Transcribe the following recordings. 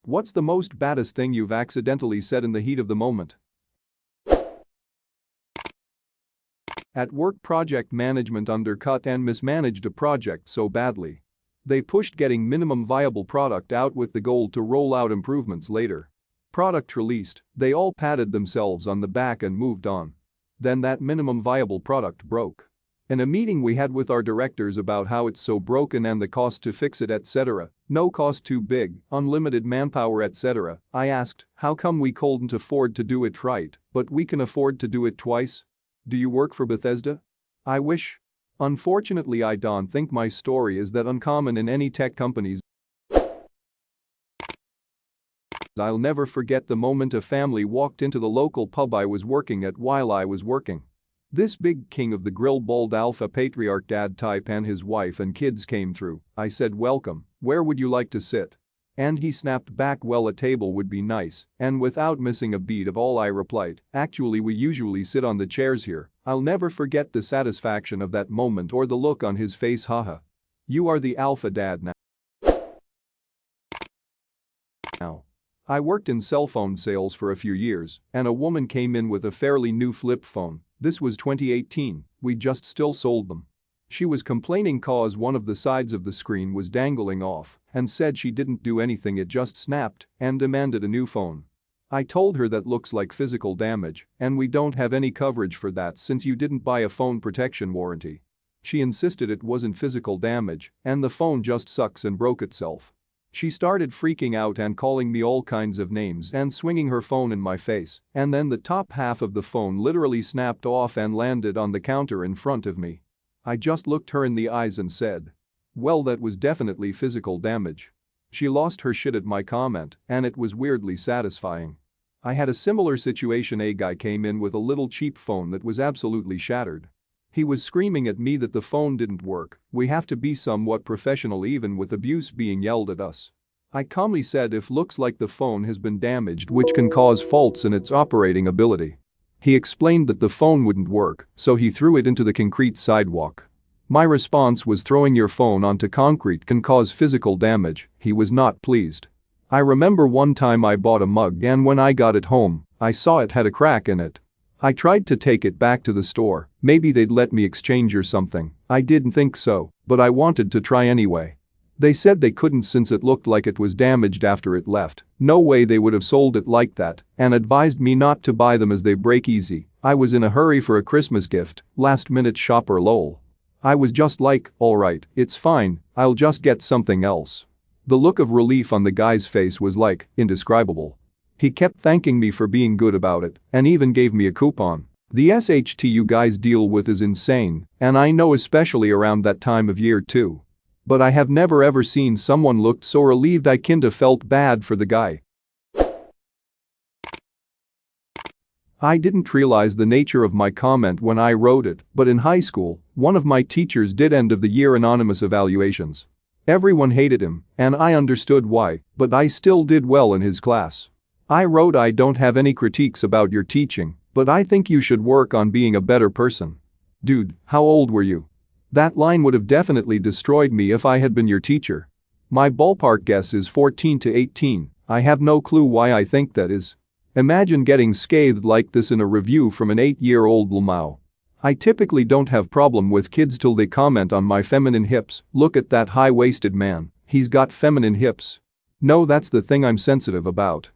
What's the most baddest thing you've accidentally said in the heat of the moment? At work, project management undercut and mismanaged a project so badly. They pushed getting minimum viable product out with the goal to roll out improvements later. Product released, they all patted themselves on the back and moved on. Then that minimum viable product broke. In a meeting we had with our directors about how it's so broken and the cost to fix it, etc., no cost too big, unlimited manpower, etc., I asked, how come we couldn't afford to do it right, but we can afford to do it twice? Do you work for Bethesda? I wish. Unfortunately, I don't think my story is that uncommon in any tech companies. I'll never forget the moment a family walked into the local pub I was working at while I was working. This big king of the grill, bald alpha patriarch dad type, and his wife and kids came through. I said, welcome, where would you like to sit? And he snapped back, well, a table would be nice, and without missing a beat of all I replied, actually we usually sit on the chairs here. I'll never forget the satisfaction of that moment or the look on his face, haha. You are the alpha dad now. I worked in cell phone sales for a few years, and a woman came in with a fairly new flip phone. This was 2018, we just still sold them. She was complaining cause one of the sides of the screen was dangling off and said she didn't do anything, it just snapped, and demanded a new phone. I told her that looks like physical damage and we don't have any coverage for that since you didn't buy a phone protection warranty. She insisted it wasn't physical damage and the phone just sucks and broke itself. She started freaking out and calling me all kinds of names and swinging her phone in my face, and then the top half of the phone literally snapped off and landed on the counter in front of me. I just looked her in the eyes and said, well, that was definitely physical damage. She lost her shit at my comment, and it was weirdly satisfying. I had a similar situation. A guy came in with a little cheap phone that was absolutely shattered. He was screaming at me that the phone didn't work. We have to be somewhat professional even with abuse being yelled at us. I calmly said, if looks like the phone has been damaged, which can cause faults in its operating ability. He explained that the phone wouldn't work, so he threw it into the concrete sidewalk. My response was, throwing your phone onto concrete can cause physical damage. He was not pleased. I remember one time I bought a mug and when I got it home, I saw it had a crack in it. I tried to take it back to the store, maybe they'd let me exchange or something. I didn't think so, but I wanted to try anyway. They said they couldn't since it looked like it was damaged after it left. No way they would have sold it like that, and advised me not to buy them as they break easy. I was in a hurry for a Christmas gift, last minute shopper lol. I was just like, alright, it's fine, I'll just get something else. The look of relief on the guy's face was like, indescribable. He kept thanking me for being good about it and even gave me a coupon. The SHT you guys deal with is insane, and I know, especially around that time of year too. But I have never ever seen someone looked so relieved. I kinda felt bad for the guy. I didn't realize the nature of my comment when I wrote it, but in high school, one of my teachers did end of the year anonymous evaluations. Everyone hated him, and I understood why, but I still did well in his class. I wrote, I don't have any critiques about your teaching, but I think you should work on being a better person. Dude, how old were you? That line would have definitely destroyed me if I had been your teacher. My ballpark guess is 14 to 18, I have no clue why I think that is. Imagine getting scathed like this in a review from an 8-year-old Lamau. I typically don't have problem with kids till they comment on my feminine hips. Look at that high-waisted man, he's got feminine hips. No, that's the thing I'm sensitive about.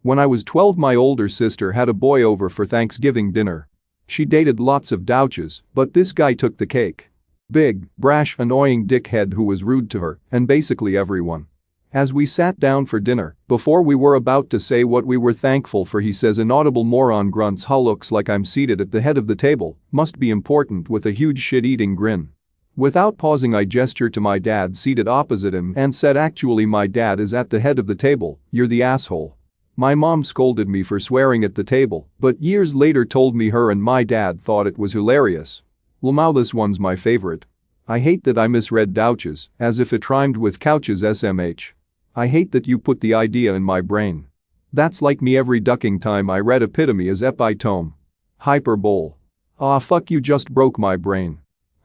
When I was 12, my older sister had a boy over for Thanksgiving dinner. She dated lots of douches, but this guy took the cake. Big, brash, annoying dickhead who was rude to her and basically everyone. As we sat down for dinner, before we were about to say what we were thankful for, he says, inaudible moron grunts, ha, looks like I'm seated at the head of the table, must be important, with a huge shit-eating grin. Without pausing, I gestured to my dad seated opposite him and said, actually my dad is at the head of the table, you're the asshole. My mom scolded me for swearing at the table, but years later told me her and my dad thought it was hilarious. Lamau, this one's my favorite. I hate that I misread douches, as if it rhymed with couches SMH. I hate that you put the idea in my brain. That's like me every ducking time I read epitome as epitome. Hyperbole. Ah, fuck, you just broke my brain.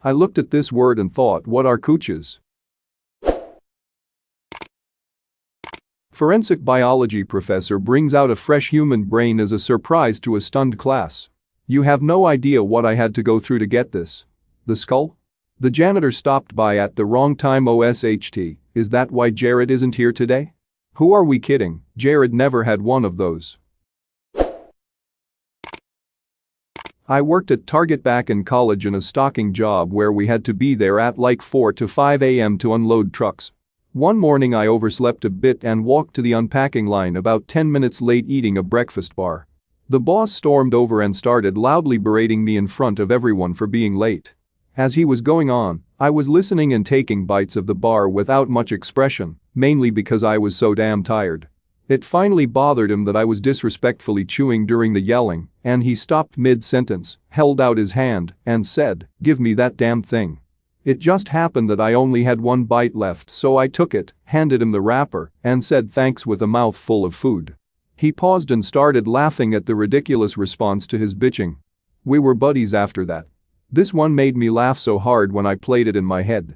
I looked at this word and thought, what are cooches? Forensic biology professor brings out a fresh human brain as a surprise to a stunned class. You have no idea what I had to go through to get this. The skull? The janitor stopped by at the wrong time. OSHT, is that why Jared isn't here today? Who are we kidding? Jared never had one of those. I worked at Target back in college in a stocking job where we had to be there at like 4 to 5 a.m. to unload trucks. One morning I overslept a bit and walked to the unpacking line about 10 minutes late eating a breakfast bar. The boss stormed over and started loudly berating me in front of everyone for being late. As he was going on, I was listening and taking bites of the bar without much expression, mainly because I was so damn tired. It finally bothered him that I was disrespectfully chewing during the yelling, and he stopped mid-sentence, held out his hand, and said, "Give me that damn thing." It just happened that I only had one bite left, so I took it, handed him the wrapper, and said thanks with a mouthful of food. He paused and started laughing at the ridiculous response to his bitching. We were buddies after that. This one made me laugh so hard when I played it in my head.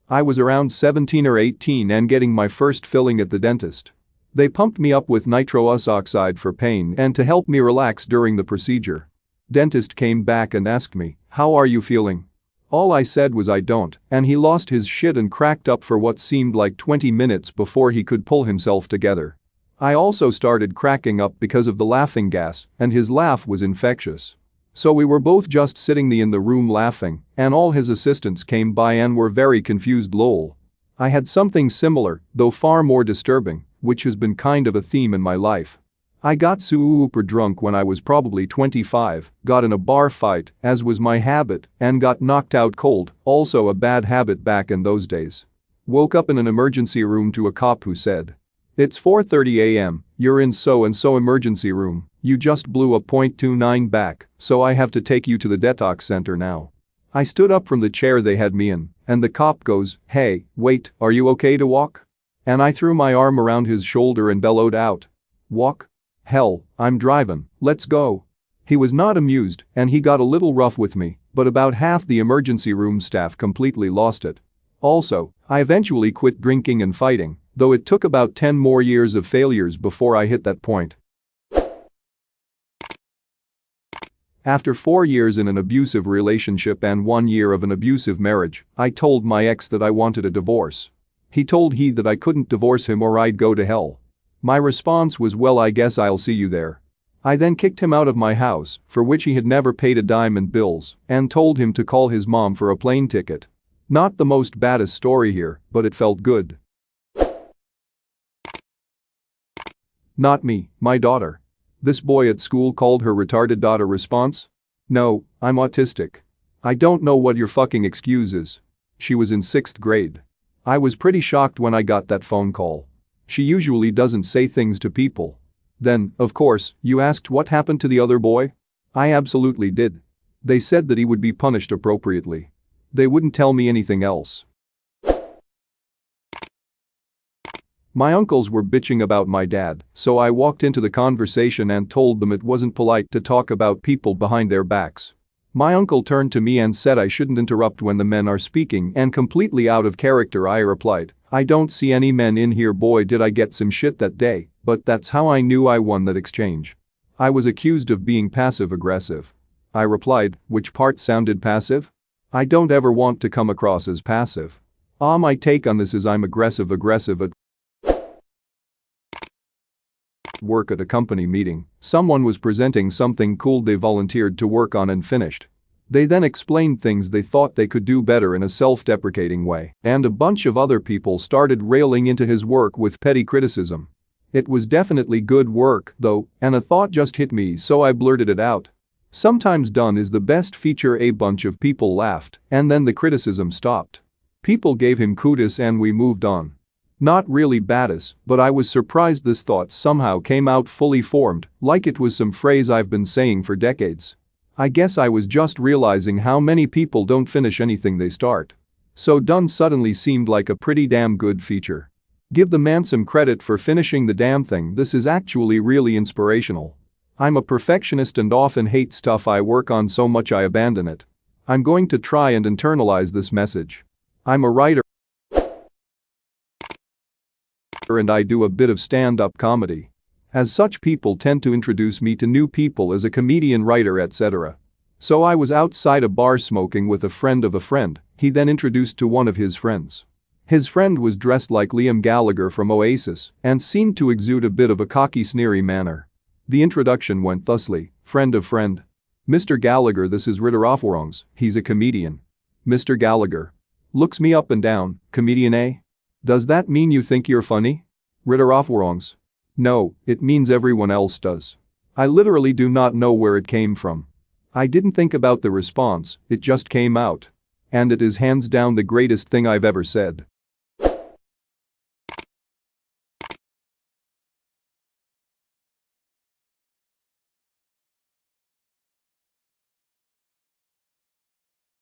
I was around 17 or 18 and getting my first filling at the dentist. They pumped me up with nitrous oxide for pain and to help me relax during the procedure. Dentist came back and asked me, "How are you feeling?" All I said was I don't, and he lost his shit and cracked up for what seemed like 20 minutes before he could pull himself together. I also started cracking up because of the laughing gas, and his laugh was infectious. So we were both just sitting in the room laughing, and all his assistants came by and were very confused. Lol. I had something similar, though far more disturbing, which has been kind of a theme in my life. I got super drunk when I was probably 25, got in a bar fight, as was my habit, and got knocked out cold, also a bad habit back in those days. Woke up in an emergency room to a cop who said, "It's 4:30 a.m., you're in so-and-so emergency room, you just blew a .29 back, so I have to take you to the detox center now." I stood up from the chair they had me in, and the cop goes, "Hey, wait, are you okay to walk?" And I threw my arm around his shoulder and bellowed out, "Walk? Hell, I'm driving, let's go." He was not amused, and he got a little rough with me, but about half the emergency room staff completely lost it. Also, I eventually quit drinking and fighting, though it took about 10 more years of failures before I hit that point. After 4 years in an abusive relationship and 1 year of an abusive marriage, I told my ex that I wanted a divorce. He told he that I couldn't divorce him or I'd go to hell. My response was, "Well, I guess I'll see you there." I then kicked him out of my house, for which he had never paid a dime in bills, and told him to call his mom for a plane ticket. Not the most baddest story here, but it felt good. Not me, my daughter. This boy at school called her retarded daughter. Response? No, I'm autistic. I don't know what your fucking excuse is. She was in 6th grade. I was pretty shocked when I got that phone call. She usually doesn't say things to people. Then, of course, you asked what happened to the other boy? I absolutely did. They said that he would be punished appropriately. They wouldn't tell me anything else. My uncles were bitching about my dad, so I walked into the conversation and told them it wasn't polite to talk about people behind their backs. My uncle turned to me and said I shouldn't interrupt when the men are speaking, and completely out of character I replied, "I don't see any men in here." Boy, did I get some shit that day, but that's how I knew I won that exchange. I was accused of being passive-aggressive. I replied, "Which part sounded passive? I don't ever want to come across as passive. My take on this is I'm aggressive at work. At a company meeting, someone was presenting something cool they volunteered to work on and finished. They then explained things they thought they could do better in a self-deprecating way, and a bunch of other people started railing into his work with petty criticism. It was definitely good work, though, and a thought just hit me, so I blurted it out. Sometimes done is the best feature. A bunch of people laughed, and then the criticism stopped. People gave him kudos and we moved on. Not really badass, but I was surprised this thought somehow came out fully formed, like it was some phrase I've been saying for decades. I guess I was just realizing how many people don't finish anything they start. So done suddenly seemed like a pretty damn good feature. Give the man some credit for finishing the damn thing. This is actually really inspirational. I'm a perfectionist and often hate stuff I work on so much I abandon it. I'm going to try and internalize this message. I'm a writer. and I do a bit of stand-up comedy. As such, people tend to introduce me to new people as a comedian, writer, etc. So I was outside a bar smoking with a friend of a friend, he then introduced to one of his friends. His friend was dressed like Liam Gallagher from Oasis and seemed to exude a bit of a cocky, sneery manner. The introduction went thusly: friend of friend. Mr. Gallagher, this is Ritter Offwrongs, he's a comedian. Mr. Gallagher looks me up and down, comedian, eh? Does that mean you think you're funny? Ritter Offwrongs: no, it means everyone else does. I literally do not know where it came from. I didn't think about the response, it just came out. And it is hands down the greatest thing I've ever said.